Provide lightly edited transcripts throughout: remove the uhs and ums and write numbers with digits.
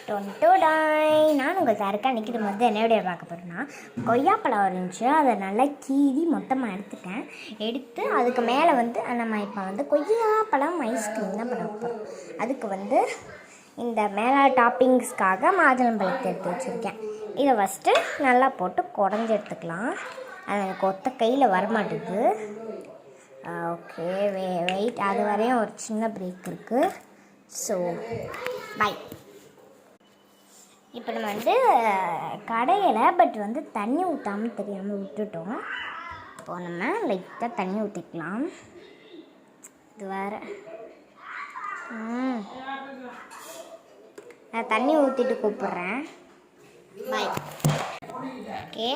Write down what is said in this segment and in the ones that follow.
டொன்டோடாய் நான் உங்கள் சாருக்கா நிற்கிற மாதிரி என்ன விட பார்க்க போகிறேன்னா கொய்யாப்பழம் இருந்துச்சு. அதை நல்லா கீறி மொத்தமாக எடுத்து அதுக்கு மேலே நம்ம இப்போ கொய்யாப்பழம் ஐஸ்கிரீம் தான் பண்ண போகிறோம். அதுக்கு இந்த மேலே டாப்பிங்ஸ்க்காக மாதுளம்பழத்தை எடுத்து வச்சுருக்கேன். இதை ஃபஸ்ட்டு நல்லா போட்டு குடஞ்சி எடுத்துக்கலாம். அது எனக்கு ஒத்த கையில் வரமாட்டேது. ஓகே, வெயிட், அது வரையும் ஒரு சின்ன பிரேக் இருக்குது. So bye. இப்போ நம்ம கடையில் தண்ணி ஊற்றாமல் தெரியாமல் விட்டுட்டோம். இப்போ நம்ம லைட்டாக தண்ணி ஊற்றிக்கலாம். இது வேறு நான் தண்ணி ஊற்றிட்டு கூப்பிட்றேன். பாய். ஓகே,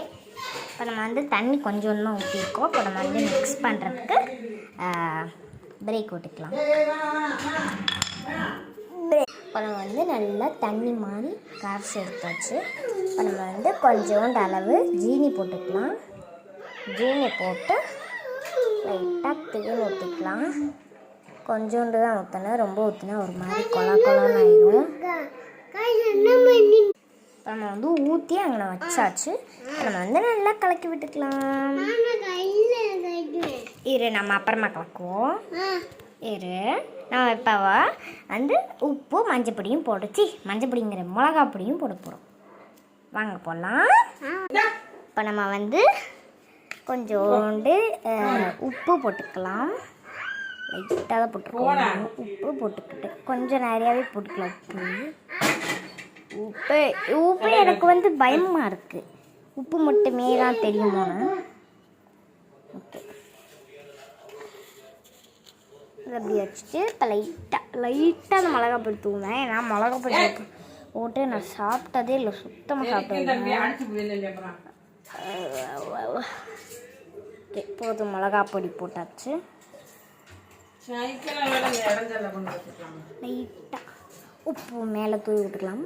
இப்போ நம்ம தண்ணி கொஞ்சம் தான் ஊற்றிருக்கோம். இப்போ நம்ம மிக்ஸ் பண்ணுறதுக்கு பிரேக் விட்டுக்கலாம். இப்போ நம்ம நல்லா தண்ணி மாதிரி கரைச்சி எடுத்தாச்சு. இப்போ நம்ம கொஞ்சோண்டு அளவு ஜீனி போட்டுக்கலாம். ஜீனி போட்டு லைட்டாக தேன் ஊற்றிக்கலாம். கொஞ்சோண்டு தான் ஊற்றணும், ரொம்ப ஊற்றினா ஒரு மாதிரி கொலான்னு ஆயிடும். இப்போ நம்ம ஊற்றி அங்கே வச்சாச்சு. நம்ம நல்லா கலக்கி விட்டுக்கலாம். இரு, நம்ம அப்புறமா கலக்குவோம். இரு, நம்ம இப்போ உப்பு மஞ்சப்பொடியும் போட்டுச்சு, மஞ்சப்பொடிங்கிற மிளகா பொடியும் போட போகிறோம். வாங்க போடலாம். இப்போ நம்ம கொஞ்சோண்டு உப்பு போட்டுக்கலாம். லைட்டாக தான் போட்டுருக்கோம். உப்பு போட்டுக்கிட்டு கொஞ்சம் நிறையாவே போட்டுக்கலாம். உப்பு எனக்கு பயமாக இருக்குது. உப்பு மட்டுமே தான் தெரியுமோன்னு. ஓகே, அப்படி வச்சுட்டு இப்போ லைட்டாக அந்த மிளகா பொடி தூவேன். ஏன்னா மிளகா பொடி போட்டு நான் சாப்பிட்டதே இல்லை, சுத்தமாக சாப்பிட்டது. ஓகே, போதும், மிளகா பொடி போட்டாச்சு. லைட்டாக உப்பு மேலே தூவி விட்டுக்கலாம்.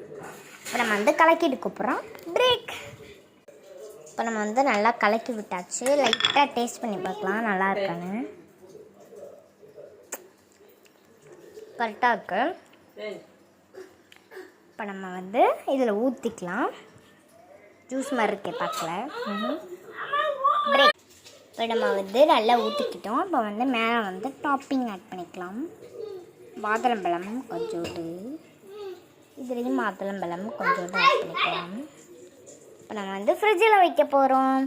இப்போ நம்ம கலக்கிட்டு கூப்பிட்றோம். பிரேக். இப்போ நம்ம நல்லா கலக்கி விட்டாச்சு. லைட்டாக டேஸ்ட் பண்ணி பார்க்கலாம் நல்லா இருக்கான்னு. கரெக்டாக இருக்கு. இப்போ நம்ம இதில் ஊற்றிக்கலாம். ஜூஸ் மாதிரி இருக்கே பார்க்கல. பிரேக். இப்போ நம்ம நல்லா ஊற்றிக்கிட்டோம். இப்போ மேலே டாப்பிங் ஆட் பண்ணிக்கலாம். மாதுளம்பழம் கொஞ்சோண்டு, இதுலேயும் மாதுளம்பழம் கொஞ்சோண்டு ஆட் பண்ணிக்கலாம். இப்போ நம்ம ஃப்ரிட்ஜில் வைக்க போகிறோம்.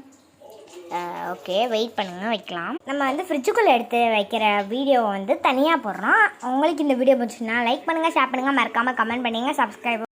ஓகே, வெயிட் பண்ணுங்கள், வைக்கலாம். நம்ம ஃப்ரிட்ஜுக்குள்ளே எடுத்து வைக்கிற வீடியோ தனியாக போடுறோம். உங்களுக்கு இந்த வீடியோ பிடிச்சிருந்தா லைக் பண்ணுங்கள், ஷேர் பண்ணுங்கள், மறக்காமல் கமெண்ட் பண்ணுங்கள், சப்ஸ்கிரைப்